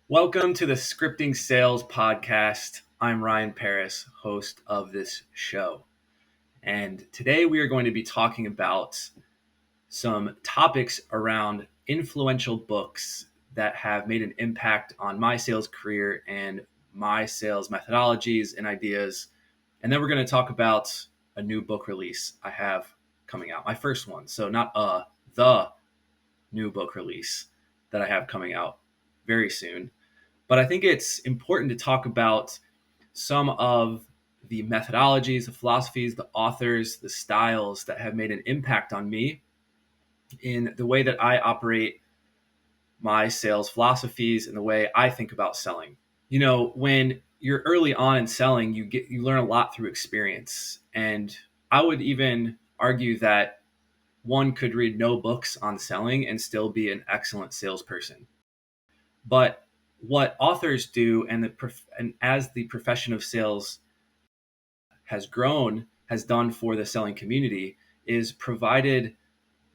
Welcome to the Scripting Sales Podcast. I'm Ryan Pereus, host of this show. And today we are going to be talking about some topics around influential books that have made an impact on my sales career and my sales methodologies and ideas. And then we're going to talk about a new book release I have coming out, my first one. So not the new book release that I have coming out very soon. But I think it's important to talk about some of the methodologies, the philosophies, the authors, the styles that have made an impact on me in the way that I operate my sales philosophies and the way I think about selling. You know, when you're early on in selling, you learn a lot through experience. And I would even argue that one could read no books on selling and still be an excellent salesperson. But what authors do, and as the profession of sales has grown, has done for the selling community, is provided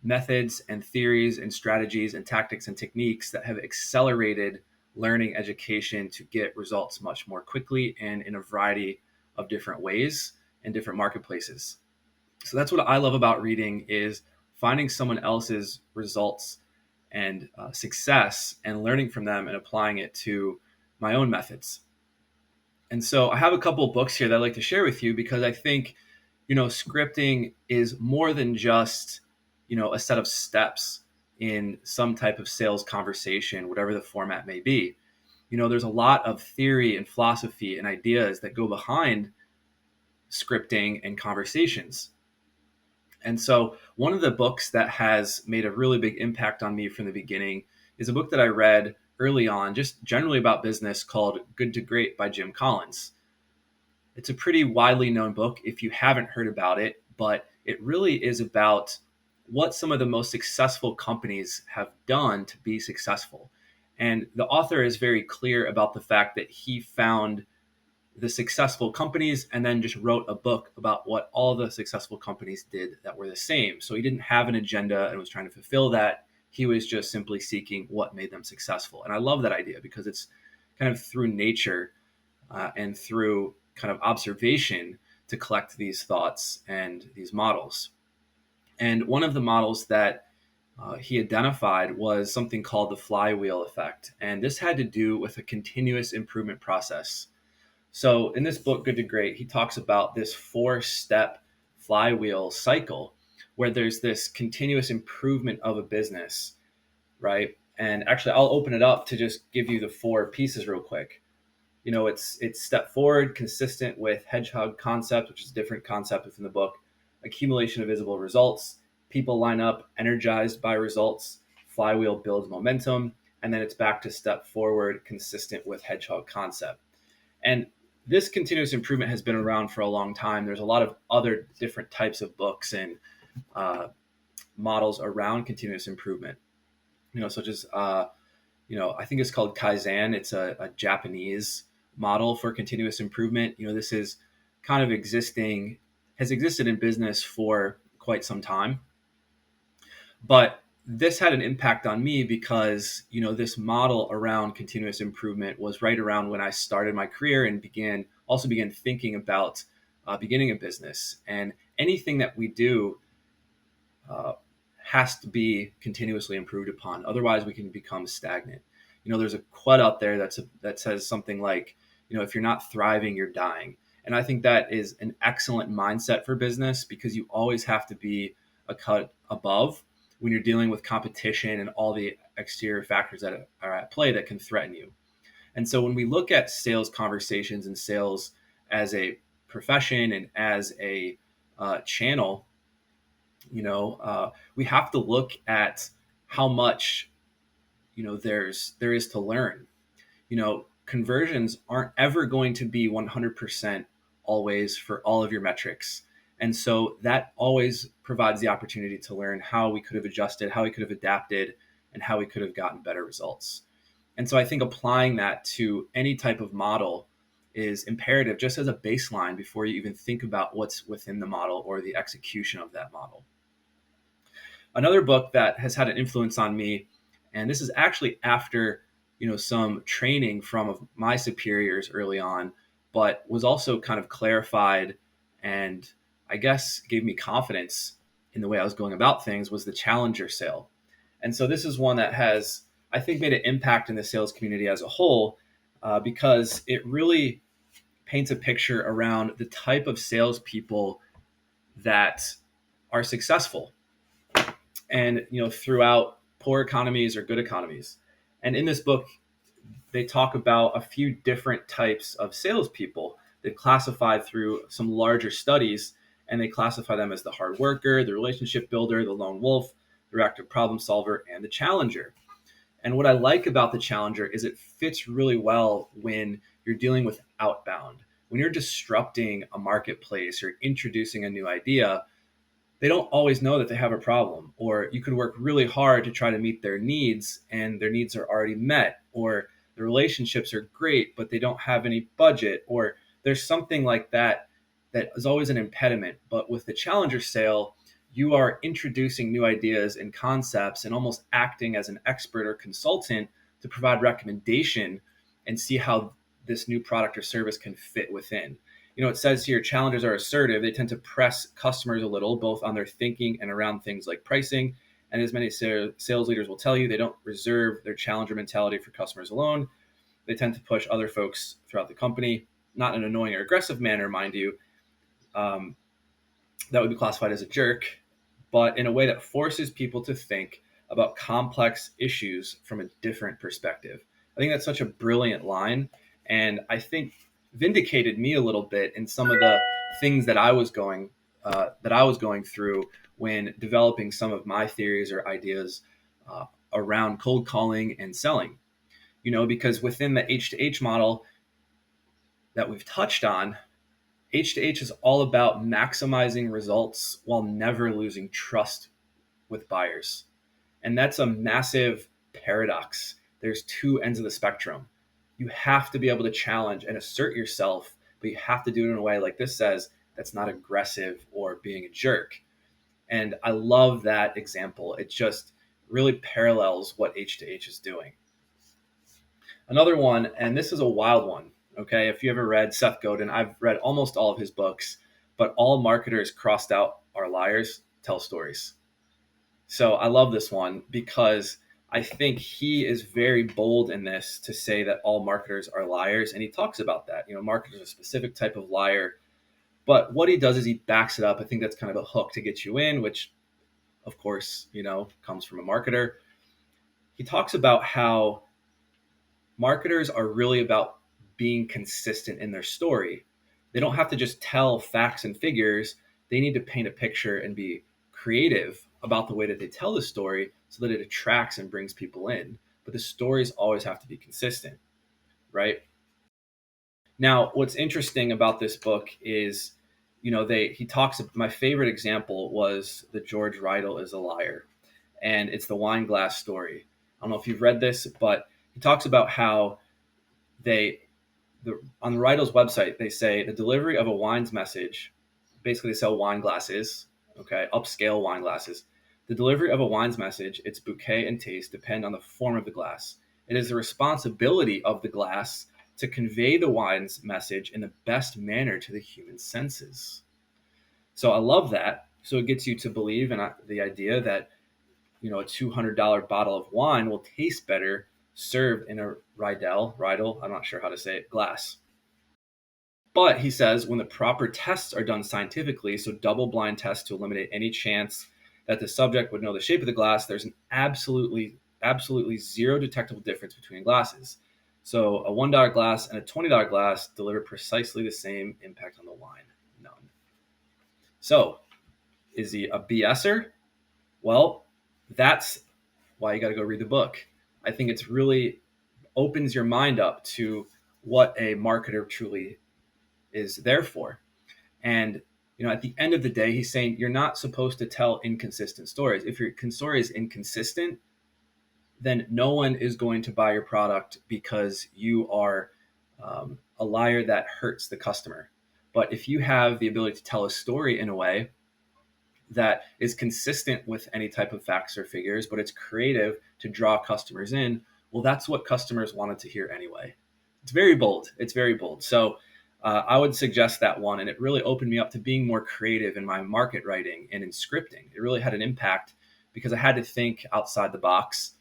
methods and theories and strategies and tactics and techniques that have accelerated learning education to get results much more quickly and in a variety of different ways and different marketplaces. So that's what I love about reading, is finding someone else's results and success and learning from them and applying it to my own methods. And so I have a couple of books here that I'd like to share with you because I think, scripting is more than just, a set of steps in some type of sales conversation, whatever the format may be. There's a lot of theory and philosophy and ideas that go behind scripting and conversations. And so one of the books that has made a really big impact on me from the beginning is a book that I read early on, just generally about business, called Good to Great by Jim Collins. It's a pretty widely known book if you haven't heard about it, but it really is about what some of the most successful companies have done to be successful. And the author is very clear about the fact that he found the successful companies and then just wrote a book about what all the successful companies did that were the same. So he didn't have an agenda and was trying to fulfill that. He was just simply seeking what made them successful. And I love that idea because it's kind of through nature and through kind of observation to collect these thoughts and these models. And one of the models that he identified was something called the flywheel effect. And this had to do with a continuous improvement process. So in this book, Good to Great, he talks about this 4-step flywheel cycle where there's this continuous improvement of a business, right? And actually, I'll open it up to just give you the 4 pieces real quick. It's step forward, consistent with hedgehog concept, which is a different concept within the book, accumulation of visible results, people line up, energized by results, flywheel builds momentum, and then it's back to step forward, consistent with hedgehog concept. And this continuous improvement has been around for a long time. There's a lot of other different types of books and models around continuous improvement, such as, I think it's called Kaizen. It's a Japanese model for continuous improvement. This is kind of has existed in business for quite some time. But this had an impact on me because, this model around continuous improvement was right around when I started my career and began thinking about beginning a business. And anything that we do has to be continuously improved upon. Otherwise, we can become stagnant. There's a quote out there that says something like, if you're not thriving, you're dying. And I think that is an excellent mindset for business because you always have to be a cut above when you're dealing with competition and all the exterior factors that are at play that can threaten you. And so when we look at sales conversations and sales as a profession and as a channel, we have to look at how much, there is to learn. Conversions aren't ever going to be 100% always for all of your metrics. And so that always provides the opportunity to learn how we could have adjusted, how we could have adapted, and how we could have gotten better results. And so I think applying that to any type of model is imperative just as a baseline before you even think about what's within the model or the execution of that model. Another book that has had an influence on me, and this is actually after some training from my superiors early on, but was also kind of clarified and I guess gave me confidence in the way I was going about things was the challenger sale. And so this is one that has, I think, made an impact in the sales community as a whole because it really paints a picture around the type of salespeople that are successful and throughout poor economies or good economies. And in this book, they talk about a few different types of salespeople. They've classified through some larger studies, and they classify them as the hard worker, the relationship builder, the lone wolf, the reactive problem solver, and the challenger. And what I like about the challenger is it fits really well when you're dealing with outbound. When you're disrupting a marketplace or introducing a new idea, they don't always know that they have a problem, or you could work really hard to try to meet their needs and their needs are already met, or the relationships are great but they don't have any budget, or there's something like that that is always an impediment. But with the challenger sale, you are introducing new ideas and concepts and almost acting as an expert or consultant to provide recommendation and see how this new product or service can fit within. It says here, challengers are assertive. They tend to press customers a little, both on their thinking and around things like pricing. And as many sales leaders will tell you, they don't reserve their challenger mentality for customers alone. They tend to push other folks throughout the company, not in an annoying or aggressive manner, mind you. That would be classified as a jerk, but in a way that forces people to think about complex issues from a different perspective. I think that's such a brilliant line. And I think vindicated me a little bit in some of the things that I was going through when developing some of my theories or ideas around cold calling and selling. Because within the H to H model that we've touched on, H to H is all about maximizing results while never losing trust with buyers. And that's a massive paradox. There's two ends of the spectrum. You have to be able to challenge and assert yourself, but you have to do it in a way, like this says, that's not aggressive or being a jerk. And I love that example. It just really parallels what H to H is doing. Another one, and this is a wild one, okay? If you ever read Seth Godin, I've read almost all of his books, but all marketers crossed out are liars, tell stories. So I love this one because I think he is very bold in this to say that all marketers are liars. And he talks about that. Marketers are a specific type of liar. But what he does is he backs it up. I think that's kind of a hook to get you in, which, of course, comes from a marketer. He talks about how marketers are really about being consistent in their story. They don't have to just tell facts and figures. They need to paint a picture and be creative about the way that they tell the story so that it attracts and brings people in. But the stories always have to be consistent, right? Now, what's interesting about this book is, he talks, my favorite example was the George Riedel is a liar. And it's the wine glass story. I don't know if you've read this, but he talks about how on the Riedel's website, they say the delivery of a wine's message, basically they sell wine glasses, okay, upscale wine glasses. The delivery of a wine's message, its bouquet and taste depend on the form of the glass. It is the responsibility of the glass to convey the wine's message in the best manner to the human senses. So I love that. So it gets you to believe in the idea that, a $200 bottle of wine will taste better served in a Riedel, I'm not sure how to say it, glass. But he says when the proper tests are done scientifically, so double-blind tests to eliminate any chance that the subject would know the shape of the glass, there's an absolutely zero detectable difference between glasses. So a $1 glass and a $20 glass deliver precisely the same impact on the wine. None. So is he a BSer? Well, that's why you got to go read the book. I think it's really opens your mind up to what a marketer truly is there for. And, at the end of the day, he's saying you're not supposed to tell inconsistent stories. If your story is inconsistent, then no one is going to buy your product because you are a liar that hurts the customer. But if you have the ability to tell a story in a way that is consistent with any type of facts or figures, but it's creative to draw customers in, Well, that's what customers wanted to hear anyway. It's very bold. It's very bold. So I would suggest that one. And it really opened me up to being more creative in my market writing and in scripting. It really had an impact because I had to think outside the box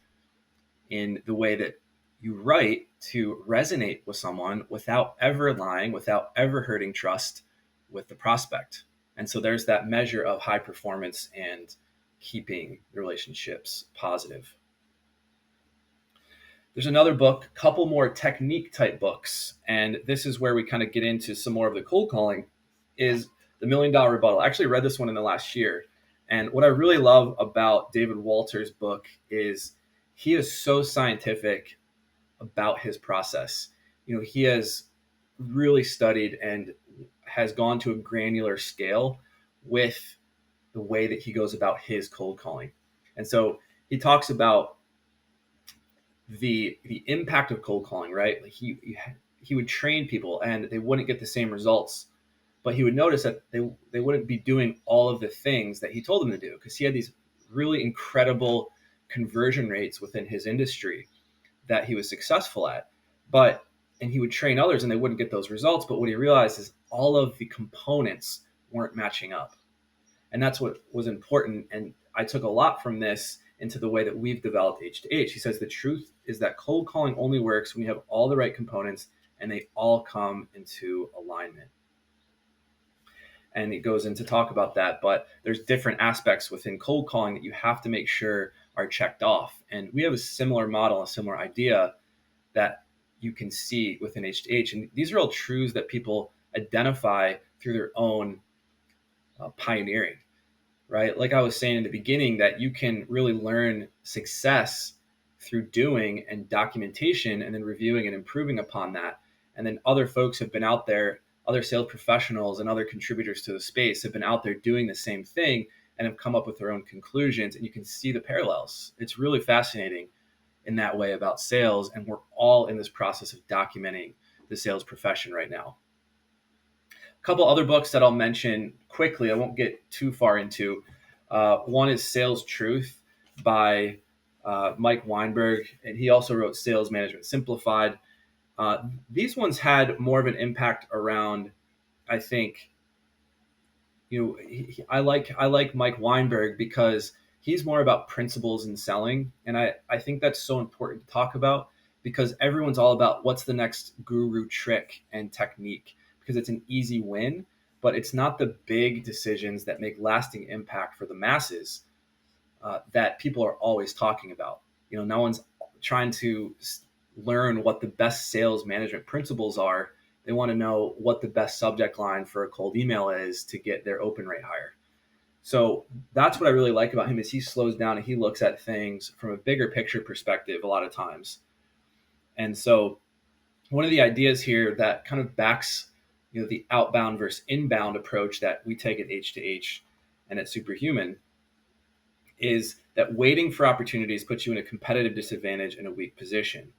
in the way that you write to resonate with someone without ever lying, without ever hurting trust with the prospect. And so there's that measure of high performance and keeping the relationships positive. There's another book, couple more technique type books, and this is where we kind of get into some more of the cold calling, is The $1,000,000 Rebuttal. I actually read this one in the last year. And what I really love about David Walter's book is he is so scientific about his process. He has really studied and has gone to a granular scale with the way that he goes about his cold calling. And so he talks about the impact of cold calling, right? He would train people and they wouldn't get the same results, but he would notice that they wouldn't be doing all of the things that he told them to do because he had these really incredible conversion rates within his industry that he was successful at. And he would train others and they wouldn't get those results. But what he realized is all of the components weren't matching up. And that's what was important. And I took a lot from this into the way that we've developed H to H. He says the truth is that cold calling only works when you have all the right components and they all come into alignment. And it goes into talk about that, but there's different aspects within cold calling that you have to make sure are checked off. And we have a similar model, a similar idea that you can see within H to H. And these are all truths that people identify through their own pioneering, right? Like I was saying in the beginning, that you can really learn success through doing and documentation and then reviewing and improving upon that. And then other folks have been out there, other sales professionals and other contributors to the space have been out there doing the same thing and have come up with their own conclusions. And you can see the parallels. It's really fascinating in that way about sales. And we're all in this process of documenting the sales profession right now. A couple other books that I'll mention quickly, I won't get too far into. One is Sales Truth by Mike Weinberg, and he also wrote Sales Management Simplified. These ones had more of an impact around, I think, I like Mike Weinberg because he's more about principles and selling. And I think that's so important to talk about because everyone's all about what's the next guru trick and technique because it's an easy win, but it's not the big decisions that make lasting impact for the masses that people are always talking about. No one's trying to learn what the best sales management principles are. They want to know what the best subject line for a cold email is to get their open rate higher. So that's what I really like about him is he slows down and he looks at things from a bigger picture perspective a lot of times. And so one of the ideas here that kind of backs the outbound versus inbound approach that we take at H to H and at Superhuman is that waiting for opportunities puts you in a competitive disadvantage in a weak position.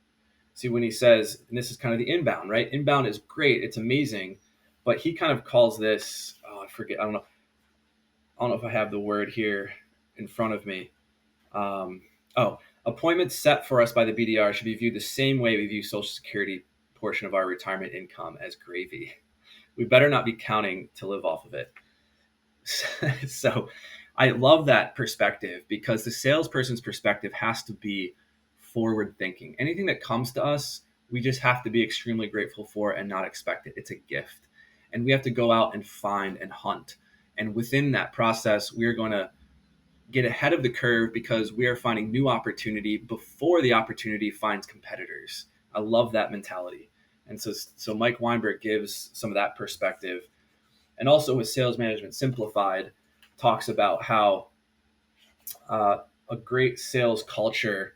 See, when he says, and this is kind of the inbound, right? Inbound is great. It's amazing. But he kind of calls this, I don't know if I have the word here in front of me. Appointments set for us by the BDR should be viewed the same way we view Social Security portion of our retirement income as gravy. We better not be counting to live off of it. So I love that perspective because the salesperson's perspective has to be forward thinking. Anything that comes to us, we just have to be extremely grateful for and not expect it. It's a gift. And we have to go out and find and hunt. And within that process, we are going to get ahead of the curve because we are finding new opportunity before the opportunity finds competitors. I love that mentality. And so Mike Weinberg gives some of that perspective. And also with Sales Management Simplified, talks about how a great sales culture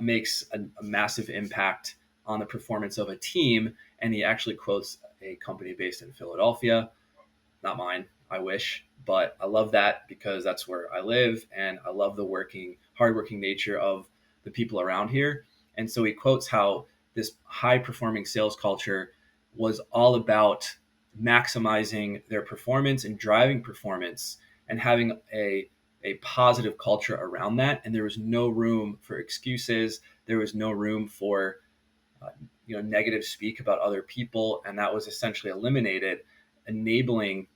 makes a massive impact on the performance of a team. And he actually quotes a company based in Philadelphia, not mine, I wish, but I love that because that's where I live. And I love the hardworking nature of the people around here. And so he quotes how this high performing sales culture was all about maximizing their performance and driving performance and having a a positive culture around that, and there was no room for excuses. There was no room for uh, negative speak about other people, and that was essentially eliminated, enabling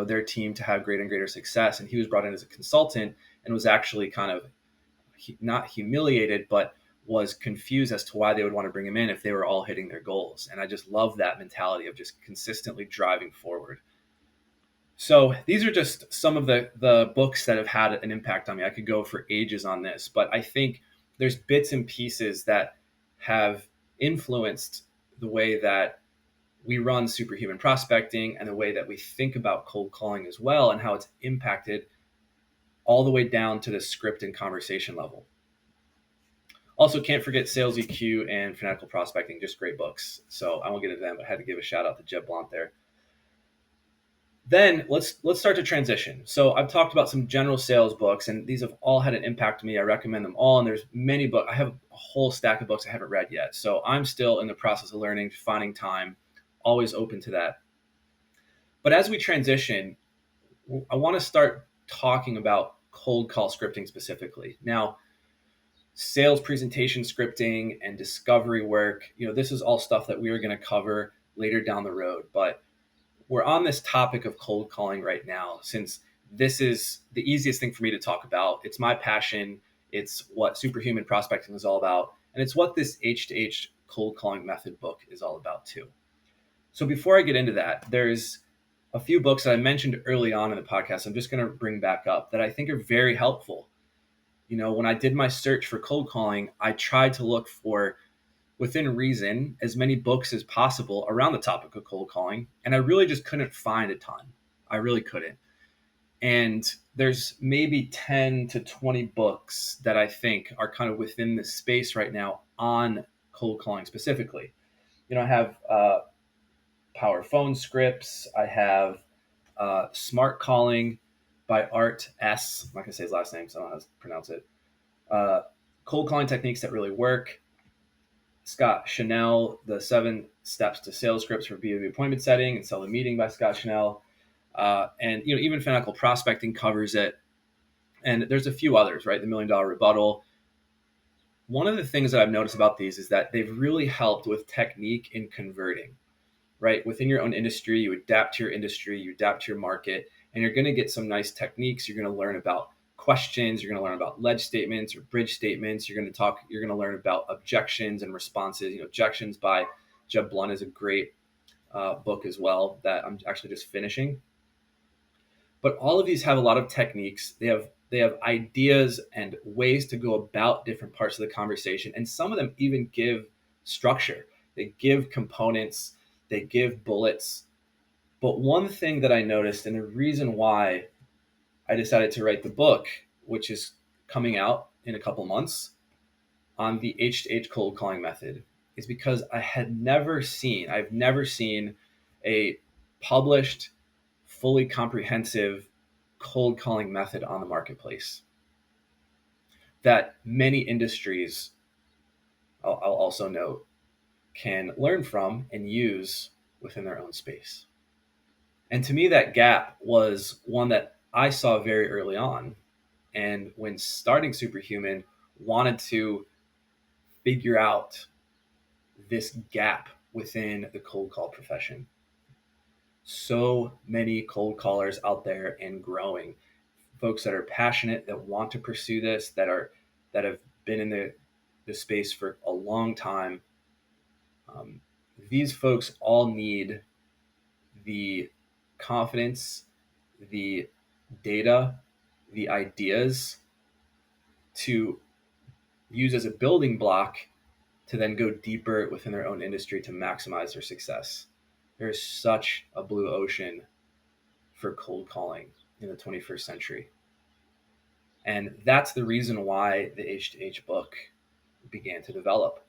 their team to have greater and greater success. And he was brought in as a consultant and was actually kind of not humiliated, but was confused as to why they would want to bring him in if they were all hitting their goals. And I just love that mentality of just consistently driving forward. So these are just some of the books that have had an impact on me. I could go for ages on this, but I think there's bits and pieces that have influenced the way that we run Superhuman Prospecting and the way that we think about cold calling as well, and how it's impacted all the way down to the script and conversation level. Also, can't forget Sales EQ and Fanatical Prospecting, just great books. So I won't get into them, but I had to give a shout out to Jeb Blount there. Then let's start to transition. So I've talked about some general sales books, and these have all had an impact on me. I recommend them all, and there's many books. I have a whole stack of books I haven't read yet. So I'm still in the process of learning, finding time, always open to that. But as we transition, I want to start talking about cold call scripting specifically. Now, sales presentation scripting and discovery work, this is all stuff that we are going to cover later down the road. But we're on this topic of cold calling right now, since this is the easiest thing for me to talk about. It's my passion. It's what Superhuman Prospecting is all about. And it's what this H2H cold calling method book is all about too. So before I get into that, there's a few books that I mentioned early on in the podcast I'm just going to bring back up that I think are very helpful. When I did my search for cold calling, I tried to look for, within reason, as many books as possible around the topic of cold calling. And I really just couldn't find a ton. I really couldn't. And there's maybe 10 to 20 books that I think are kind of within the space right now on cold calling specifically. I have Power Phone Scripts. I have Smart Calling by Art S. I'm not going to say his last name, so I don't know how to pronounce it. Cold Calling Techniques That Really Work. Scott Chanel, The 7 Steps to Sales Scripts for B2B Appointment Setting and Sell the Meeting by Scott Chanel. And even Fanatical Prospecting covers it. And there's a few others, right? The $1 Million Rebuttal. One of the things that I've noticed about these is that they've really helped with technique in converting. Right? Within your own industry, you adapt to your industry, you adapt to your market, and you're going to get some nice techniques. You're going to learn about questions. You're going to learn about ledge statements or bridge statements. You're going to learn about objections and responses. Objections by Jeb Blount is a great book as well that I'm actually just finishing. But all of these have a lot of techniques. They have ideas and ways to go about different parts of the conversation. And some of them even give structure. They give components. They give bullets. But one thing that I noticed, and the reason why I decided to write the book, which is coming out in a couple months, on the H2H cold calling method, is because I've never seen a published, fully comprehensive cold calling method on the marketplace that many industries, I'll also note, can learn from and use within their own space. And to me, that gap was one that I saw very early on. And when starting Superhuman, wanted to figure out this gap within the cold call profession. So many cold callers out there and growing. Folks that are passionate, that want to pursue this, that have been in the space for a long time. These folks all need the confidence, the data, the ideas to use as a building block to then go deeper within their own industry to maximize their success. There's such a blue ocean for cold calling in the 21st century. And that's the reason why the H2H book began to develop.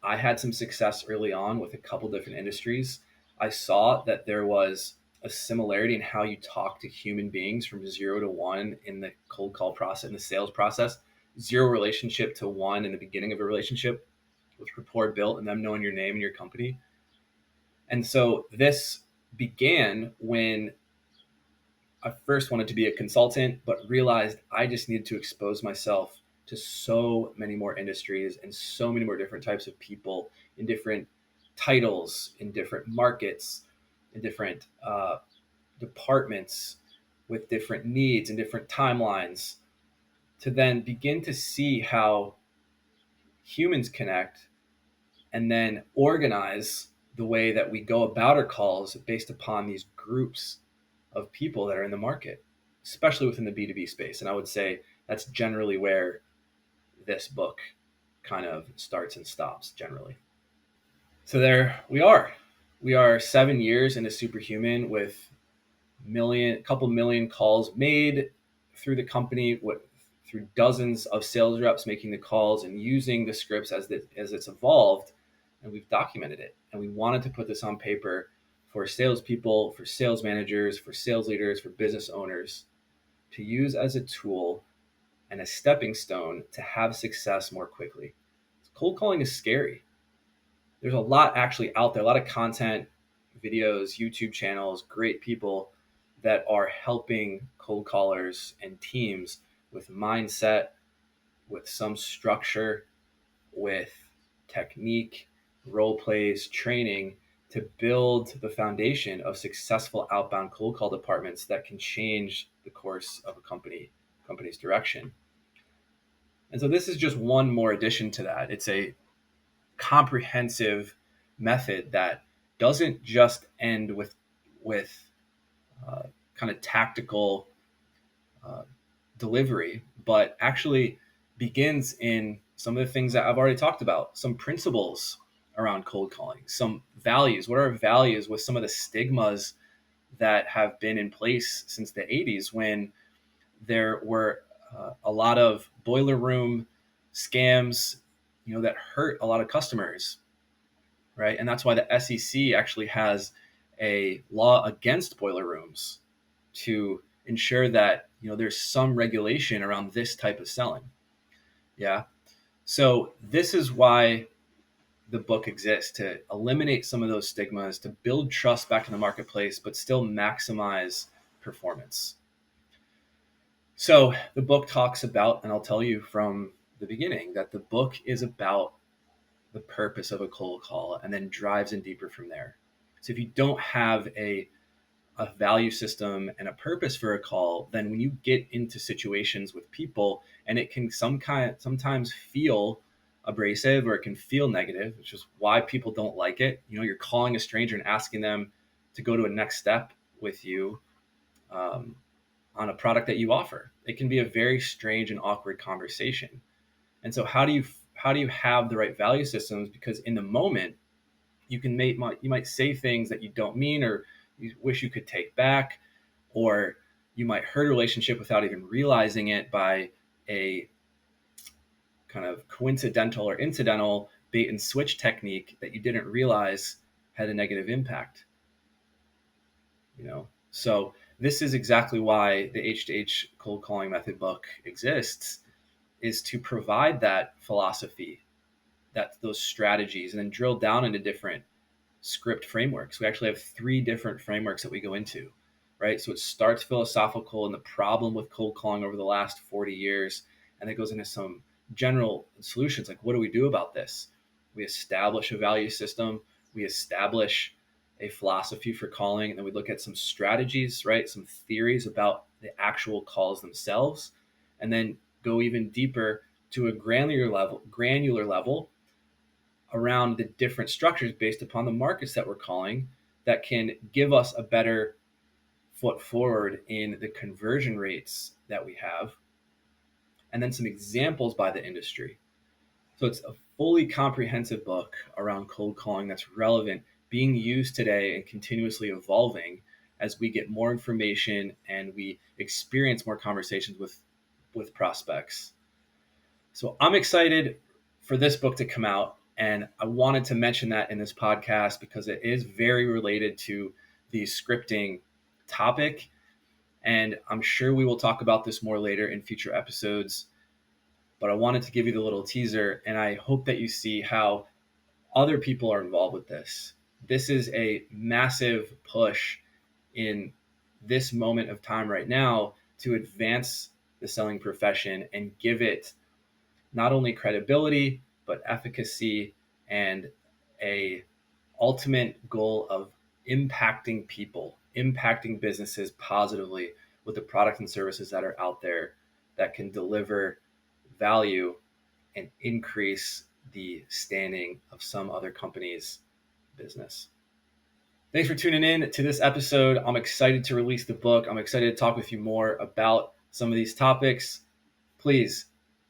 I had some success early on with a couple different industries. I saw that there was a similarity in how you talk to human beings from 0 to 1 in the cold call process, in the sales process. 0 relationship to 1 in the beginning of a relationship, with rapport built and them knowing your name and your company. And so this began when I first wanted to be a consultant, but realized I just needed to expose myself to so many more industries and so many more different types of people in different titles, in different markets, in different departments with different needs and different timelines, to then begin to see how humans connect and then organize the way that we go about our calls based upon these groups of people that are in the market, especially within the B2B space. And I would say that's generally where this book kind of starts and stops generally. So there we are. We are 7 years into Superhuman with couple million calls made through the company, through dozens of sales reps making the calls and using the scripts as it's evolved, and we've documented it. And we wanted to put this on paper for salespeople, for sales managers, for sales leaders, for business owners to use as a tool and a stepping stone to have success more quickly. Cold calling is scary. There's a lot actually out there, a lot of content, videos, YouTube channels, great people that are helping cold callers and teams with mindset, with some structure, with technique, role plays, training to build the foundation of successful outbound cold call departments that can change the course of a company's direction. And so this is just one more addition to that. It's a comprehensive method that doesn't just end with kind of tactical uh, delivery, but actually begins in some of the things that I've already talked about, some principles around cold calling, some values. What are our values with some of the stigmas that have been in place since the 80s when there were a lot of boiler room scams, that hurt a lot of customers, right? And that's why the SEC actually has a law against boiler rooms to ensure that there's some regulation around this type of selling. Yeah. So this is why the book exists, to eliminate some of those stigmas, to build trust back in the marketplace, but still maximize performance. So the book talks about, and I'll tell you from the beginning, that the book is about the purpose of a cold call and then drives in deeper from there. So if you don't have a value system and a purpose for a call, then when you get into situations with people, and it can sometimes feel abrasive or it can feel negative, which is why people don't like it. You're calling a stranger and asking them to go to a next step with you on a product that you offer. It can be a very strange and awkward conversation. And so how do you have the right value systems? Because in the moment, you might say things that you don't mean, or you wish you could take back, or you might hurt a relationship without even realizing it by a kind of coincidental or incidental bait and switch technique that you didn't realize had a negative impact. So this is exactly why the H2H cold calling method book exists, is to provide that philosophy, those strategies, and then drill down into different script frameworks. We actually have 3 different frameworks that we go into, right? So it starts philosophical and the problem with cold calling over the last 40 years, and it goes into some general solutions, like what do we do about this? We establish a value system, we establish a philosophy for calling, and then we look at some strategies, right? Some theories about the actual calls themselves, and then go even deeper to a granular level around the different structures based upon the markets that we're calling, that can give us a better foot forward in the conversion rates that we have, and then some examples by the industry. So it's a fully comprehensive book around cold calling that's relevant, being used today and continuously evolving as we get more information and we experience more conversations with prospects. So I'm excited for this book to come out, and I wanted to mention that in this podcast because it is very related to the scripting topic, and I'm sure we will talk about this more later in future episodes. But I wanted to give you the little teaser, and I hope that you see how other people are involved with this. This is a massive push in this moment of time right now to advance the selling profession and give it not only credibility, but efficacy and a ultimate goal of impacting people, impacting businesses positively with the products and services that are out there that can deliver value and increase the standing of some other company's business. Thanks for tuning in to this episode. I'm excited to release the book. I'm excited to talk with you more about some of these topics. Please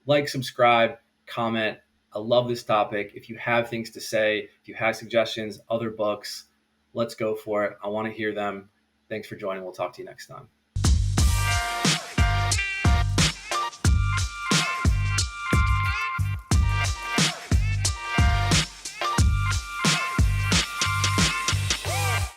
like, subscribe, comment. I love this topic. If you have things to say, if you have suggestions, other books, let's go for it. I want to hear them. Thanks for joining. We'll talk to you next time.